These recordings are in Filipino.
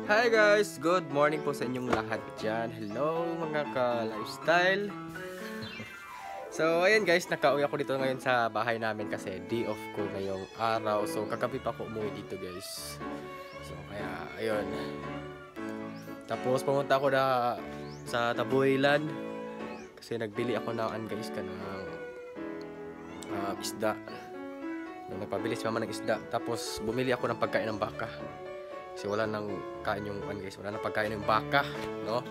Hi guys! Good morning po sa inyong lahat dyan. Hello mga ka-lifestyle. So ayan guys, nakauwi ako dito ngayon sa bahay namin kasi day off ko ngayong araw. So kagabi pa ako umuwi dito guys. So kaya ayun. Tapos pumunta ako na sa Tabuilan kasi nagbili ako ng guys ka ng isda. Nagpabili si mama ng isda. Tapos bumili ako ng pagkain ng baka. Kasi wala nang kain yung guys, wala nang pagkain yung baka, no?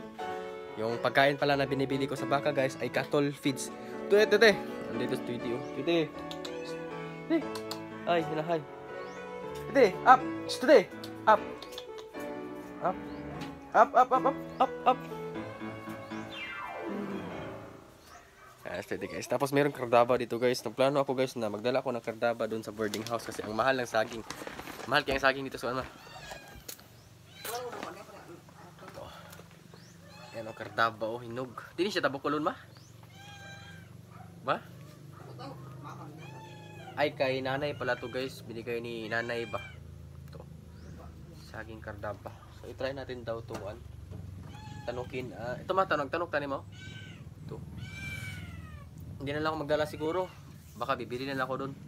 Yung pagkain pala na binibili ko sa baka guys ay cattle feeds. Tete. Nandito sa studio. Tete. Ay, hinahay. Tete, up. Tete. Up. Up. Up. Tete guys. Tapos mayroong kardaba dito guys. Nagplano ako guys na magdala ako ng kardaba doon sa boarding house kasi ang mahal ng saging. Mahal kaya ang saging dito sa ano. Yan o, kardaba o, hinog. Dini siya tabukulon ma? Ba? Ay, kay nanay pala to guys. Binigay ni nanay ba? Ito. Saging kardaba. So, itry natin daw to one. Tanukin. Ito tanong tani mo? Ito. Hindi na lang ako magdala siguro. Baka bibili na lang ako dun.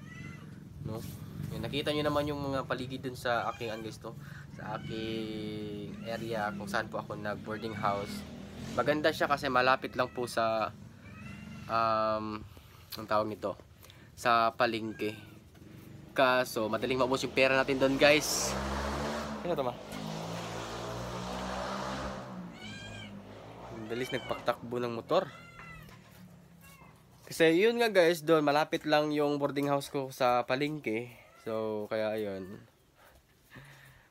No? Yan, nakita nyo naman yung mga paligid dun sa aking guys to. Sa aking area kung saan po ako nag-boarding house. Maganda siya kasi malapit lang po sa ang tawag nito, sa palengke. Kaso madaling maubos yung pera natin doon guys. Ano to ma? Dalis nagpaktakbo ng motor. Kasi yun nga guys, doon malapit lang yung boarding house ko sa palengke. So kaya ayun,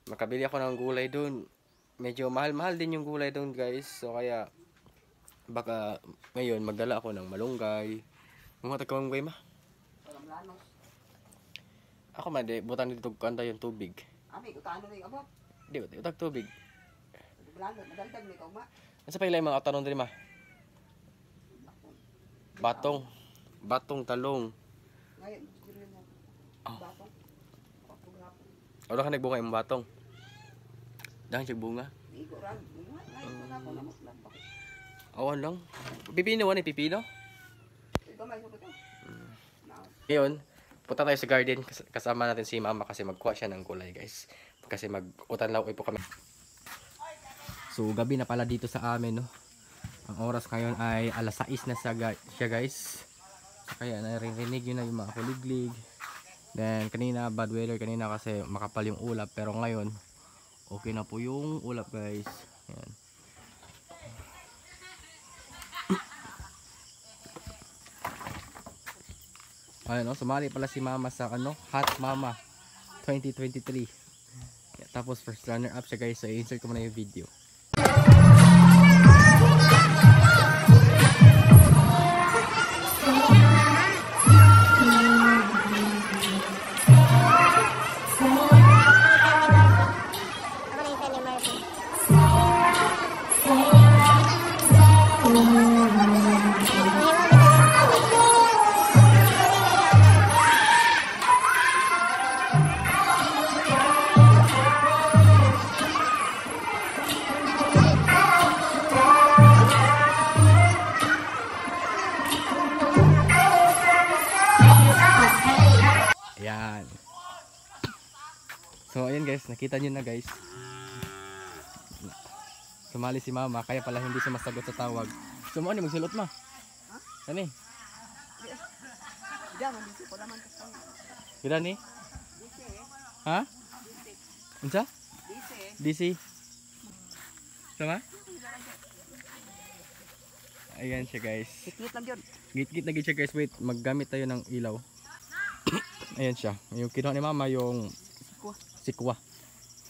makabili ako ng gulay doon. Medyo mahal-mahal din yung gulay doon guys. So kaya baka ngayon magdala ako ng malunggay. Mga tagkamanggay ma? Ako man di butan dito kanta yung tubig. Ami utano ni abot. Di utag tubig. Blalo madaldag ni ma. Asa pa ilay mga tanon diri ma? Batong talong. Ngayon dili mo. Batong. Wala ka nagbunga yung batong. Dahil siya bunga. Igo ran. Ngayon ako namot lang. Awan lang. Pipino wala pipino. Gamay ko to. Ngayon, punta tayo sa garden. Kasama natin si mama kasi magkuha siya ng gulay guys. Kasi mag-utan lang po kami. So gabi na pala dito sa amin no. Ang oras ngayon ay alas 6 na siya guys. Kaya naririnig yun na yung mga kuliglig. Then kanina bad weather kanina kasi makapal yung ulap. Pero ngayon okay na po yung ulap guys. Ayan. Ayun, no? Sumali pala si mama sa Hot Mama 2023. Tapos first runner up siya guys. So i-insert ko muna yung video. Ayan. So ayan guys, nakita nyo na guys. Sumali si mama, kaya pala hindi sumasagot sa tawag. So mo ano magsilot ma? Ano eh? Diyan dito ko naman to. Kira ni? Ha? Unsa? DC. Sama? Ayan siya guys. Git lang yun. Git-git na siya guys. Wait, maggamit tayo ng ilaw. Ayan siya. Yung kinuha ni mama yung sikwa.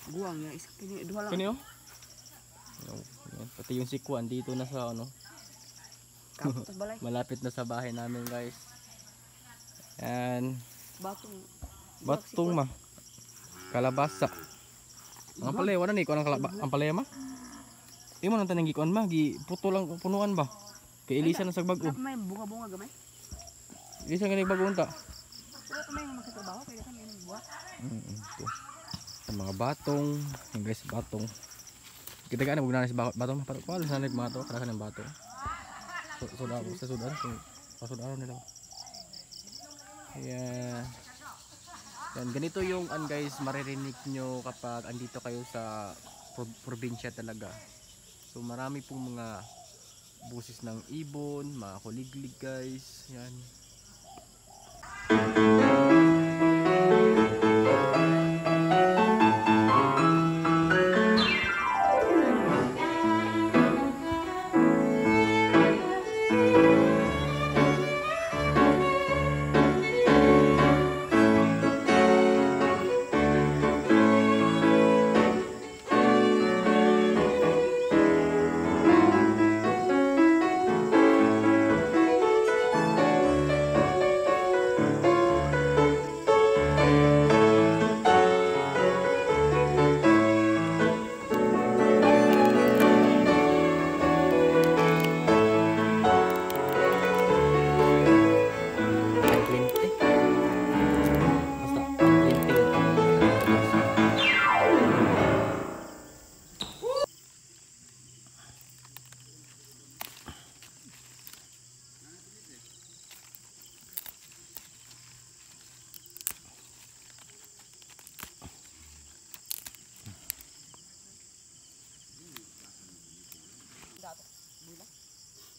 Buwang ya is kini duha lang. Kini oh. Ayan, pati yung sikwa andito na sa Kapotas balay. malapit na sa bahay namin guys. Ayan. Batong ma. Kalabasa. Ang palaya wala ni ko ang palaya ma. Di mo nang tanang gikuan ma, gi puto lang punuan ba? Kay Elisa na sa bago. May bunga-bunga gamay. Elisa nga bago unta. Wala may magtatrabaho kaya kan yan buwa. Ito. Sa mga batong, yung guys batong. Kita kan bugna na si bato pato ko alas na bato kada ng bato. Sudah sa sudan kung pasudaran nila. Yeah. Yan ganito yung guys maririnig nyo kapag andito kayo sa probinsya talaga. So marami pong mga busis ng ibon, mga kuliglig guys. Yan.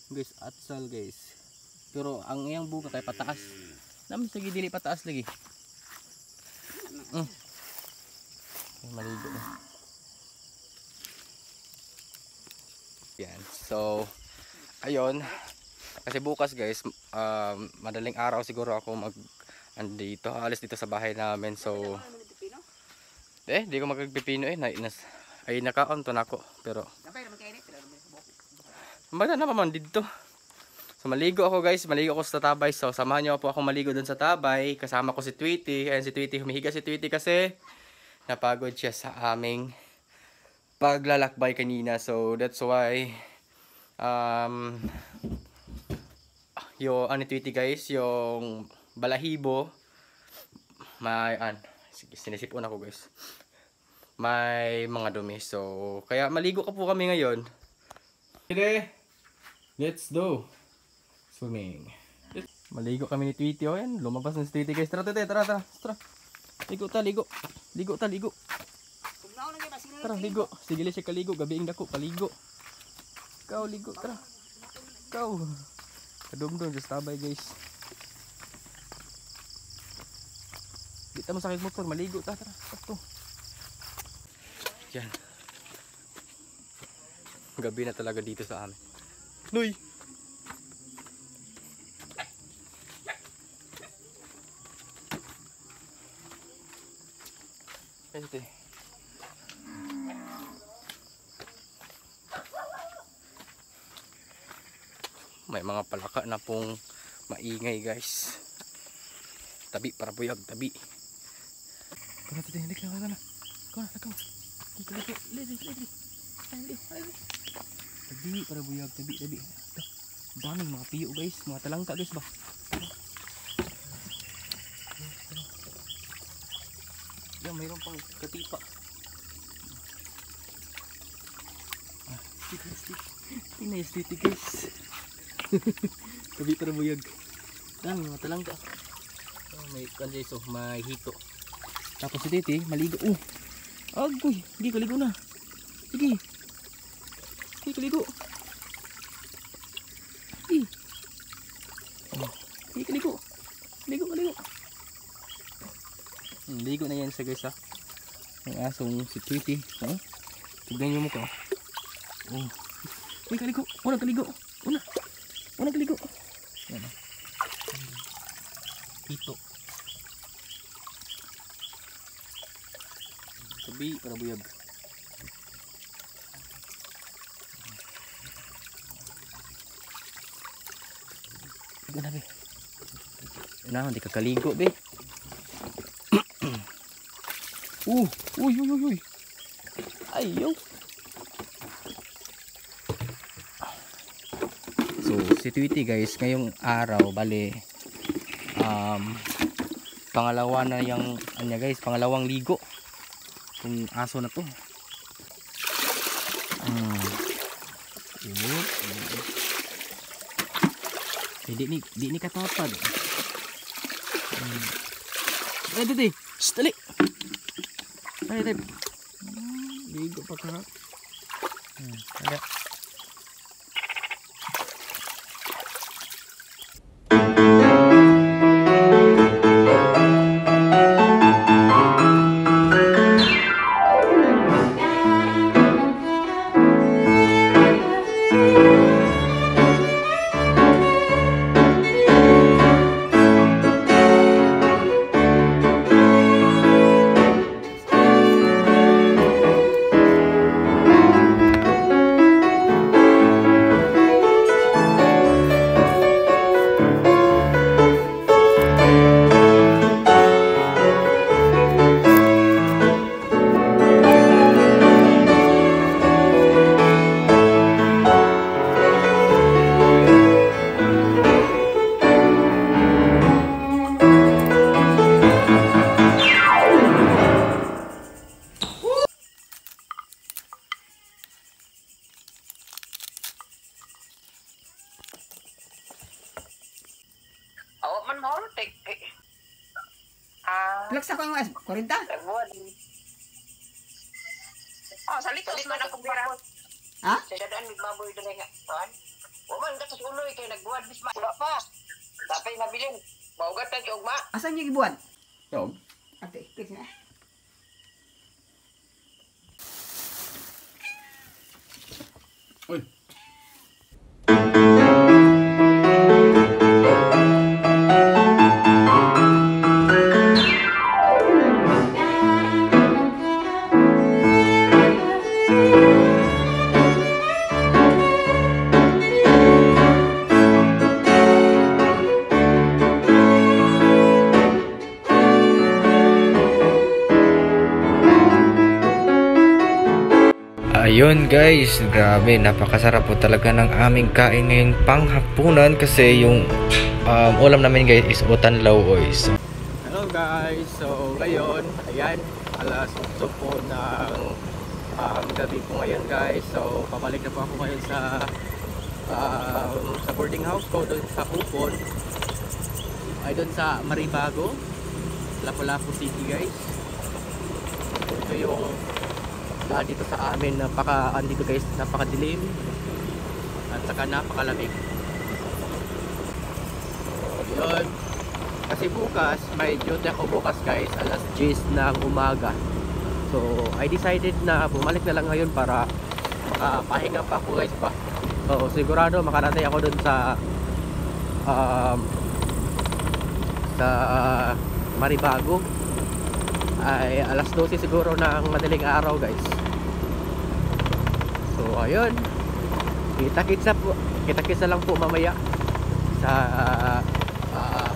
Guys, atsal guys. Pero ang iyang buka kay pataas. Naman sige dili pataas lagi. Maligo na. Yan. So ayun. Kasi bukas guys, madaling araw siguro ako andito, alis dito sa bahay namin. So di ko magpipino ay nakaon to nako pero Maganda naman dito. So maligo ako guys, maligo ako sa tabay. So samahan niyo po ako maligo dun sa tabay. Kasama ko si Tweety. Ayan si Tweety, humihiga si Tweety kasi napagod siya sa aming paglalakbay kanina. So that's why yung ano Tweety guys, yung balahibo may sinisipon ako guys. May mga dumi. So kaya maligo ka po kami ngayon. Okay, let's do swimming. Maligo kami ni Tweety. Oh, yan. Lumabas na si Tweety guys. Tara. Ligo ta, ligo. Tara, ligo. Sige siya kaligo. Gabiing dako, paligo. Ikaw, ligo. Tara. Ikaw. Kadumdum, just tabay guys. Di ta mo sakit motor. Maligo ta, tara. Ito. Yan. Gabi na talaga dito sa amin. Nuy! Ito. May mga palaka na pong maingay guys. Tabi para buyag, tabi. Kau na titinik na. Kau na. Tabi para buyag, tabi. Daming mga piyo guys, mga talangka guys ba. Yan, mayroon pang katipa. Tingnan yung stiti guys. Tabi para buyag. Daming mga talangka. May kanjay so, may hito. Tapos si Titi, maligo. Agoy, hindi kaligo na. Sige. Kaligo. Kaligo. Ligo na yan sa guys ha. Ang asong si Tweety. Tignan nyo mukha. Kaligo. Una kaligo. Yan ha. Hito. Tabi para buyag. Na be. Hindi ka kaligo be. Uy. Ayaw. So si Tweety guys, ngayong araw bali pangalawa na yung guys, pangalawang ligo. Kung aso na to. Di ni katapad. Ay, dito. Dali. Ay, dito. Ligo pa ka. Ada. Oh, man mo tek. Flex ako yung 40. Nagbuwan. Oh, sa litos man ako pira. Ha? Sa dadaan may baboy dali nga. Kuan. O man gatos uloy kay nagbuwan bisma. Wala pa. Tapay nabilin. Maugat ta ugma. Asan yung gibuan? Yo. Ate, flex na. Uy. Ayun guys, grabe, napakasarap po talaga ng aming kain ngayong panghapunan kasi yung ulam namin guys is utanlaw oys. Hello guys, so ngayon, ayan, alas 8 po ng gabi po ngayon guys. So pabalik na po ako ngayon sa boarding house ko doon sa Upon. Ay doon sa Maribago, Lapu-Lapu City guys. Ito yung dito sa amin, andito guys, napakadilim at saka napakalamig. Yun, kasi bukas may duty ako bukas guys, alas 10 ng umaga. So I decided na bumalik na lang ngayon para makapahinga pa ako guys pa. So sigurado makarating ako dun sa Maribago ay alas 12 siguro ng madaling araw guys. So ayun, kita-kitsa lang po mamaya sa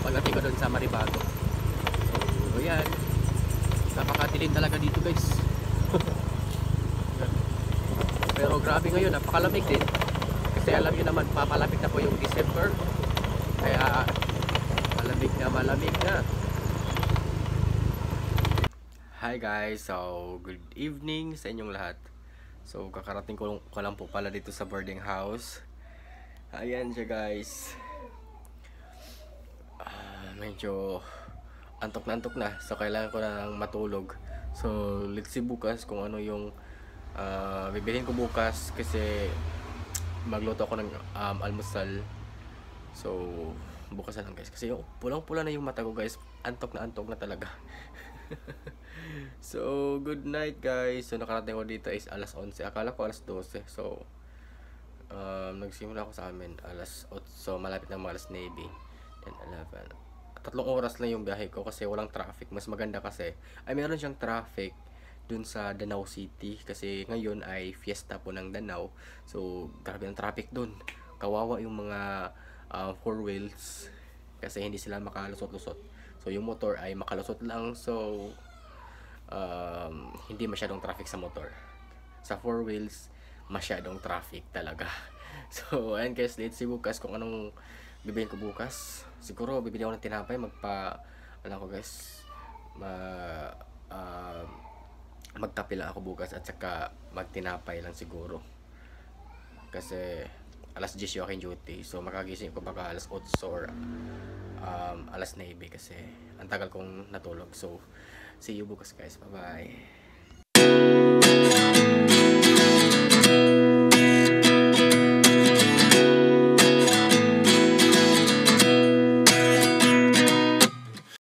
pagdating ko doon sa Maribago. So ayan, napakadilim talaga dito guys. Pero grabe ngayon, napakalamig din kasi alam niyo naman papalapit na po yung December, kaya malamig na. Hi guys, so good evening sa inyong lahat. So kakarating ko lang po pala dito sa boarding house. Ayan siya guys. Medyo antok na, so kailangan ko na matulog. So let's see bukas kung ano yung bibilhin ko bukas kasi magluto ako ng almusal. So bukas na lang guys kasi pulang-pula na yung mata ko guys. Antok na talaga. So good night guys. So nakarating ko dito is alas 11. Akala ko alas 12. So nagsimula ako sa amin alas 8. So malapit na alas 9 and 11. 3 oras lang yung biyahe ko kasi walang traffic. Mas maganda kasi ay meron siyang traffic dun sa Danau City kasi ngayon ay fiesta po ng Danau. So grabe ang traffic dun. Kawawa yung mga 4 wheels kasi hindi sila makalusot-lusot. So yung motor ay makalusot lang. So hindi masyadong traffic sa motor. Sa 4 wheels masyadong traffic talaga. So ayan guys, let's see bukas kung anong bibilhin ko bukas. Siguro bibili ako ng tinapay, magkape lang ako bukas at saka magtinapay lang siguro. Kasi alas 10 yung aking duty. So makagising ko baka alas 8 or alas 9 kasi ang tagal kong natulog. So see you bukas guys. Bye bye.